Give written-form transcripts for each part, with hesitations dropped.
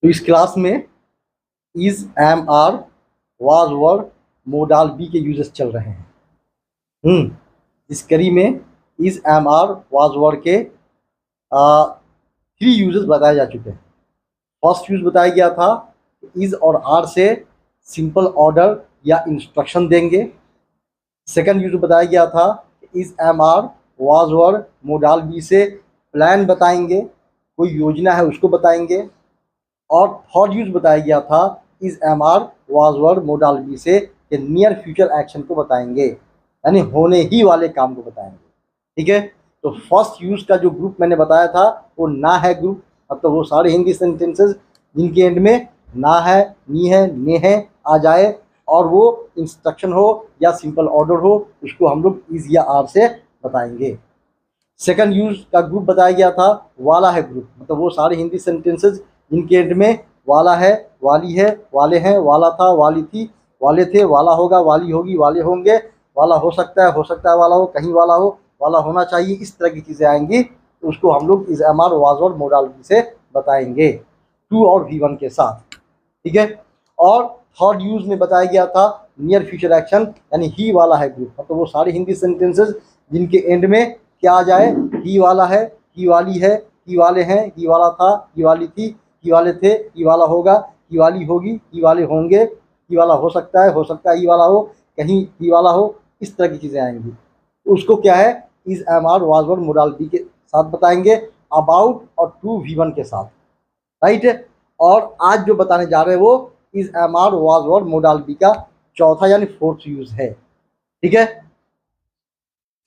तो इस क्लास में is, am, are, was, were, modal be के यूजेस चल रहे हैं। इस कड़ी में is, am, are, was, were के 3 यूजेस बताए जा चुके हैं। फर्स्ट यूज बताया गया था इज और आर से सिंपल ऑर्डर या इंस्ट्रक्शन देंगे। सेकंड यूज बताया गया था is, am, are, was, were, modal be से प्लान बताएंगे, कोई योजना है उसको बताएंगे। और थर्ड यूज बताया गया था is, am, are, was, were, modal be से नियर फ्यूचर एक्शन को बताएंगे, यानी होने ही वाले काम को बताएंगे। ठीक है, तो फर्स्ट यूज का जो ग्रुप मैंने बताया था वो ना है ग्रुप, मतलब वो सारे हिंदी सेंटेंसेस जिनके एंड में ना है, नी है, ने है आ जाए और वो इंस्ट्रक्शन हो या सिंपल ऑर्डर हो, उसको हम लोग इज या आर से बताएंगे। सेकंड यूज का ग्रुप बताया गया था वाला है ग्रुप, मतलब वो सारे हिंदी सेंटेंसेस जिनके एंड में वाला है, वाली है, वाले हैं, वाला था, वाली थी, वाले थे, वाला होगा, वाली होगी, वाले होंगे, वाला हो सकता है वाला हो, कहीं वाला हो, वाला होना चाहिए, इस तरह की चीज़ें आएंगी तो उसको हम लोग इज, एम, आर, वाज और मोडाल से बताएंगे टू और V1 के साथ। ठीक है, और थर्ड यूज में बताया गया था नियर फ्यूचर एक्शन, यानी ही वाला है ग्रुप, मतलब वो सारे हिंदी सेंटेंसेस जिनके एंड में क्या आ जाए, ही वाला है, ही वाली है, ही वाले हैं, ही वाला था, ही वाली थी, ही वाले थे, ही वाला होगा, ही वाली होगी, ही वाले होंगे, ही वाला हो सकता है ही वाला हो, कहीं ही वाला हो, इस तरह की चीज़ें आएंगी। उसको क्या है is, am, are, was, were, modal be के साथ बताएंगे, अबाउट और टू V1 के साथ। राइट, और आज जो बताने जा रहे हैं वो is, am, are, was, were, modal be का चौथा यानी फोर्थ यूज है। ठीक है,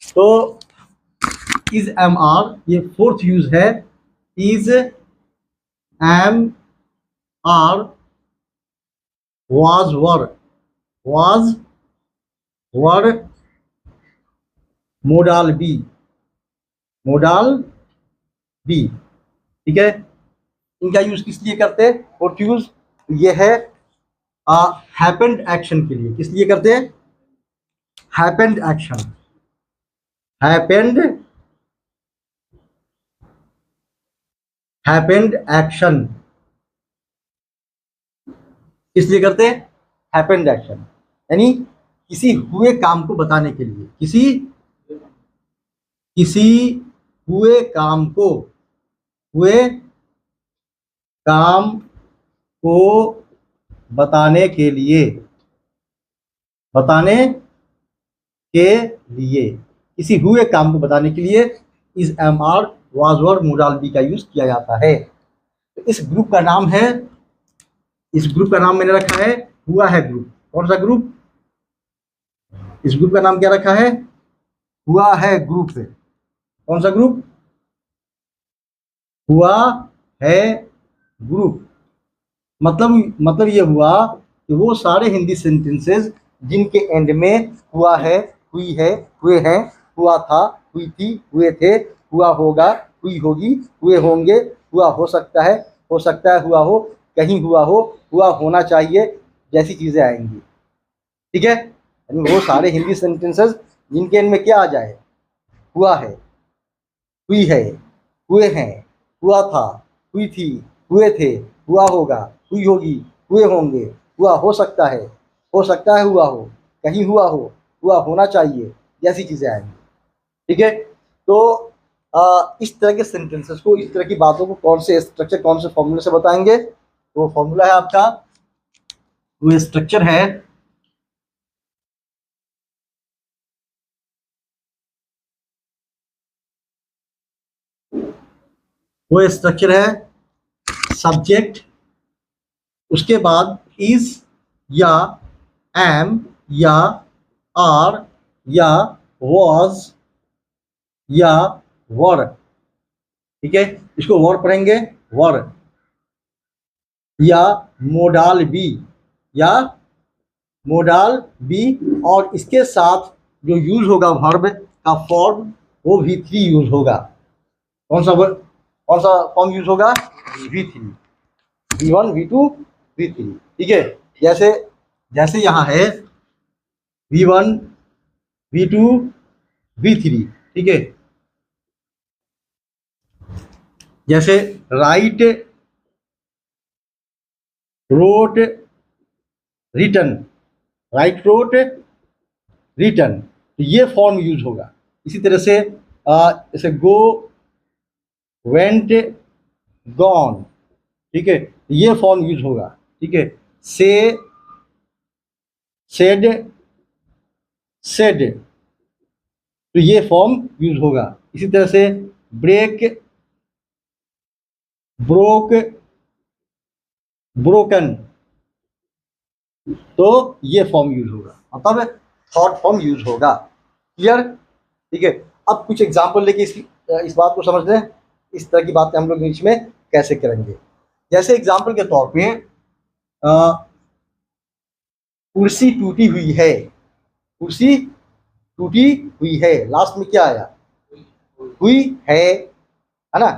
तो इज, एम, आर ये फोर्थ यूज है। Is, am, are, was, were, was, were, modal be, modal be. ठीक है, इनका यूज किस लिए करते हैं? फोर्थ यूज ये है हैपेंड एक्शन के लिए। किस लिए करते हैं? Happened action, happened, happened action किस लिए करते हैं? हैपेंड एक्शन यानी किसी हुए काम को बताने के लिए, किसी किसी हुए काम को, हुए काम को बताने के लिए, बताने के लिए, किसी हुए काम को बताने के लिए is, am, are, was, were, modal be का यूज किया जाता है। तो इस ग्रुप का नाम है, इस ग्रुप का नाम मैंने रखा है हुआ है ग्रुप। कौन सा ग्रुप? इस ग्रुप का नाम क्या रखा है? हुआ है ग्रुप। कौन सा ग्रुप? हुआ है ग्रुप। मतलब ये हुआ कि वो सारे हिंदी सेंटेंसेस जिनके एंड में हुआ है, हुई है, हुए हैं, हुआ था, हुई थी, हुए थे, हुआ होगा, हुई होगी, हुए होंगे, हुआ हो सकता है हुआ हो, कहीं हुआ हो, हुआ होना चाहिए, जैसी चीज़ें आएंगी। ठीक है, यानी वो सारे हिंदी सेंटेंसेस जिनके एंड में क्या आ जाए, हुआ है, हुई है, हुए हैं, हुआ था, हुई थी, हुए थे, हुआ होगा, हुई होगी, हुए होंगे, हुआ हो सकता है हुआ हो, कहीं हुआ हो, हुआ होना चाहिए, जैसी चीज़ें आएंगी। ठीक है, तो इस तरह के सेंटेंसेस को, इस तरह की बातों को कौन से स्ट्रक्चर, कौन से फॉर्मूले से बताएंगे? तो फॉर्मूला है आपका, वो स्ट्रक्चर है सब्जेक्ट, उसके बाद इज या एम या आर या वॉज या वर। ठीक है, इसको वर पढ़ेंगे, वर, या मोडाल बी, या मोडाल बी, और इसके साथ जो यूज होगा वर्ब का फॉर्म वो V3 यूज होगा। कौन सा फॉर्म यूज होगा? V3, V1, V2, V3। ठीक है, जैसे जैसे यहाँ है V1, V2, V3। ठीक है, जैसे right wrote, written, right, wrote, written, तो ये फॉर्म यूज होगा। इसी तरह से जैसे गो, वेंट, गॉन, ठीक है, ये फॉर्म यूज होगा। ठीक है, से, सेड, सेड, तो ये फॉर्म यूज होगा। इसी तरह से ब्रेक, ब्रोक, ब्रोकन, तो ये फॉर्म यूज होगा, मतलब थर्ड फॉर्म यूज होगा। क्लियर? ठीक है, अब कुछ एग्जाम्पल लेके इस बात को समझ लें, इस तरह की बातें हम लोग इंग्लिश में कैसे करेंगे। जैसे एग्जाम्पल के तौर पे कुर्सी टूटी हुई है, कुर्सी टूटी हुई है, लास्ट में क्या आया? हुई है ना।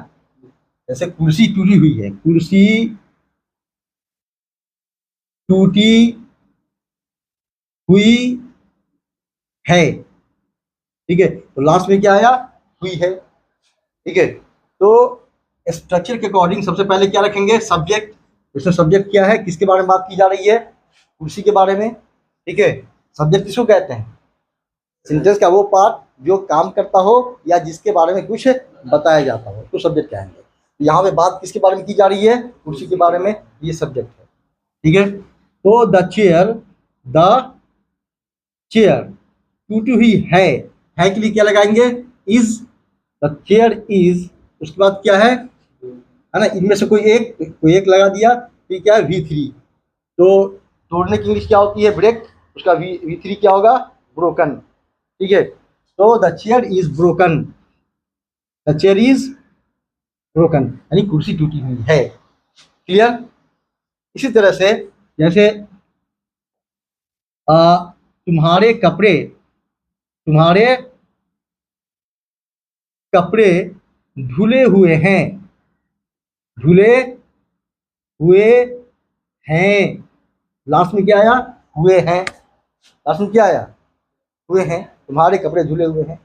जैसे कुर्सी टूटी हुई है, कुर्सी टूटी हुई है, ठीक है, तो लास्ट में क्या आया? हुई है। ठीक है, तो स्ट्रक्चर के अकॉर्डिंग सबसे पहले क्या रखेंगे? सब्जेक्ट। इसमें सब्जेक्ट क्या है, किसके बारे में बात की जा रही है? कुर्सी के बारे में। ठीक है, सब्जेक्ट किसको कहते हैं? सेंटेंस का वो पार्ट जो काम करता हो या जिसके बारे में कुछ बताया जाता हो, तो सब्जेक्ट कहेंगे। यहाँ पे बात किसके बारे में की जा रही है? कुर्सी के बारे में, ये सब्जेक्ट है। ठीक है, तो द चेयर, द चेयर टूटी हुई है के लिए क्या लगाएंगे? इज, द चेयर इज, उसके बाद क्या है ना, इनमें से कोई एक लगा दिया, फिर क्या है? V3, तो तोड़ने की इंग्लिश क्या होती है? ब्रेक, उसका V3 क्या होगा? ब्रोकन। ठीक है, तो the chair is broken, the chair is broken, यानी कुर्सी टूटी हुई है। क्लियर? इसी तरह से जैसे तुम्हारे कपड़े, तुम्हारे कपड़े धुले हुए हैं, धुले हुए हैं, लास्ट में क्या आया? हुए हैं, लास्ट में क्या आया? हुए हैं, तुम्हारे कपड़े धुले हुए हैं।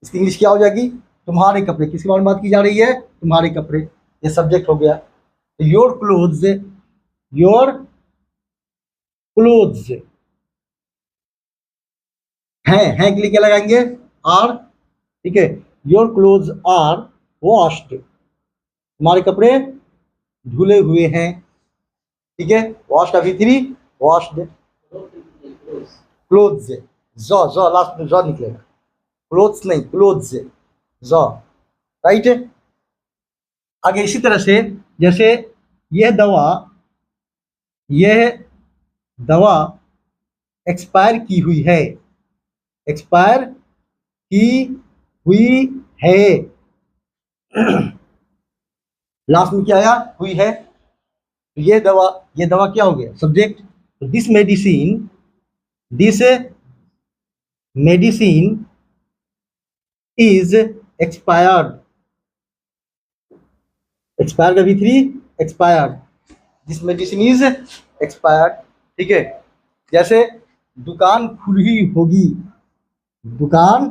इसकी इंग्लिश क्या हो जाएगी? तुम्हारे कपड़े, किसके बारे में बात की जा रही है? तुम्हारे कपड़े, ये सब्जेक्ट हो गया। योर क्लोथ्स, योर क्लोथ्स, हैं के लिए क्या लगाएंगे? आर। ठीक है, योर क्लोथ्स आर वॉश्ड, तुम्हारे कपड़े धुले हुए हैं। ठीक है, वॉश्ड अभी three, washed, clothes, jaw last में जॉ निकलेगा, क्लोथ्स नहीं, क्लोथ्स, जॉ, राइट। आगे इसी तरह से जैसे यह दवा, यह दवा एक्सपायर की हुई है, एक्सपायर की हुई है, लास्ट में क्या आया? हुई है, तो ये दवा क्या हो गया? सब्जेक्ट। तो this medicine, this medicine is expired, expire का V3 expired, this medicine is expired. ठीक है, जैसे दुकान खुली होगी, दुकान,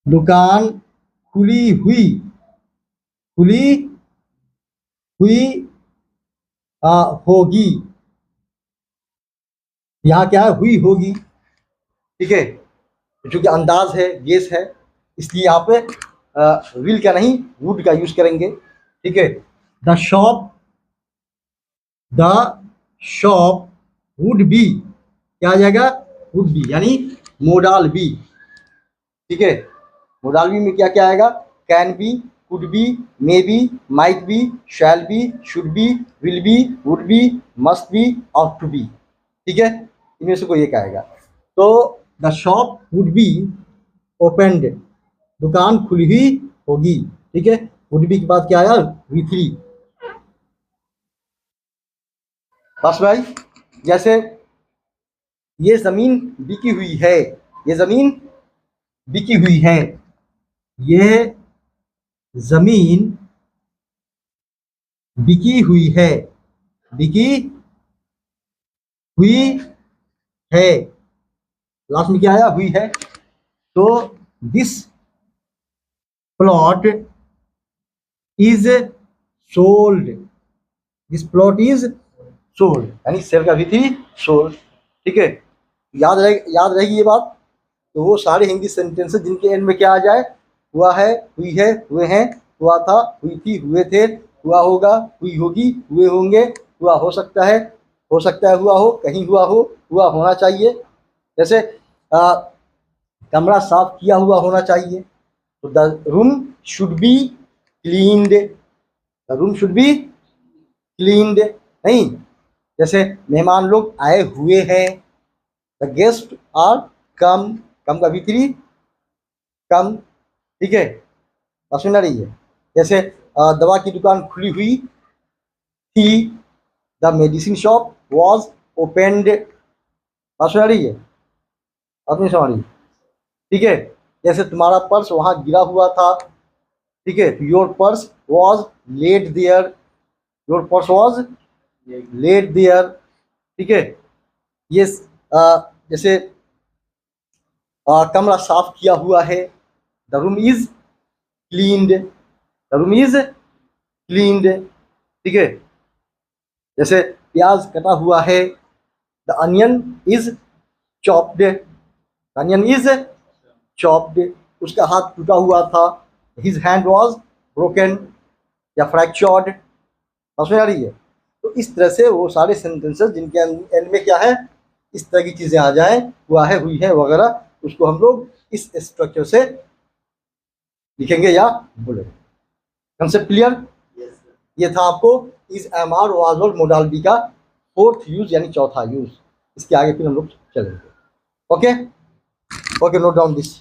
दुकान खुली हुई, खुली हुई होगी, यहाँ क्या है? हुई होगी। ठीक है, क्योंकि अंदाज है, गेस है, इसलिए यहाँ पे विल का नहीं, वुड का यूज करेंगे। ठीक है, the shop, the shop would be, क्या आ जाएगा? वुड बी, यानी मोडाल बी। ठीक है, मोडाल बी में क्या क्या आएगा? Can be, could be, may be, might be, shall be, should be, will be, would be, must be और टू बी। ठीक है, इनमें से कोई एक आएगा। तो the shop would be opened, दुकान खुली हुई होगी। ठीक है, वुड बी के बाद क्या आया? V3। बस भाई, जैसे ये जमीन बिकी हुई है, ये जमीन बिकी हुई है, ये जमीन बिकी हुई है, बिकी हुई है, लास्ट में क्या आया? हुई है। तो this plot is sold, this plot is sold, यानी सेल का भी थी सोल्ड। ठीक है, याद रहेगी ये बात। तो वो सारे हिंदी सेंटेंसेस जिनके एंड में क्या आ जाए, हुआ है, हुई है, हुए हैं, हुआ था, हुई थी, हुए थे, हुआ होगा, हुई होगी, हुए होंगे, हुआ हो सकता है, हुआ हो, कहीं हुआ होना चाहिए। जैसे कमरा साफ किया हुआ होना चाहिए, तो the room should be cleaned, the room should be cleaned. नहीं, जैसे मेहमान लोग आए हुए हैं, द गेस्ट आर कम, कम का भी3 कम। ठीक है, बात सुन रही है। जैसे दवा की दुकान खुली हुई थी, the medicine shop was opened. बात सुन रही है, बात नहीं समझ रही। ठीक है, जैसे तुम्हारा पर्स वहां गिरा हुआ था। ठीक है, your purse was laid there, your purse was laid there. ठीक है, ये जैसे कमरा साफ किया हुआ है, the room is cleaned, the room is cleaned. ठीक है, जैसे प्याज कटा हुआ है, the onion is chopped, onion is chopped. उसका हाथ टूटा हुआ था, हिज हैंड वॉज ब्रोकन या फ्रैक्चर्ड। समझ में आ रही है। तो इस तरह से वो सारे सेंटेंसेस जिनके एंड में क्या है, इस तरह की चीजें आ जाएं, हुआ है, हुई है वगैरह, उसको हम लोग इस स्ट्रक्चर से लिखेंगे या बोलेंगे। Concept clear? ये था आपको इज, एम आर, वाज और मोडाल बी का 4th यूज यानी चौथा यूज। इसके आगे फिर हम लोग चलेंगे। Okay, okay, note down this.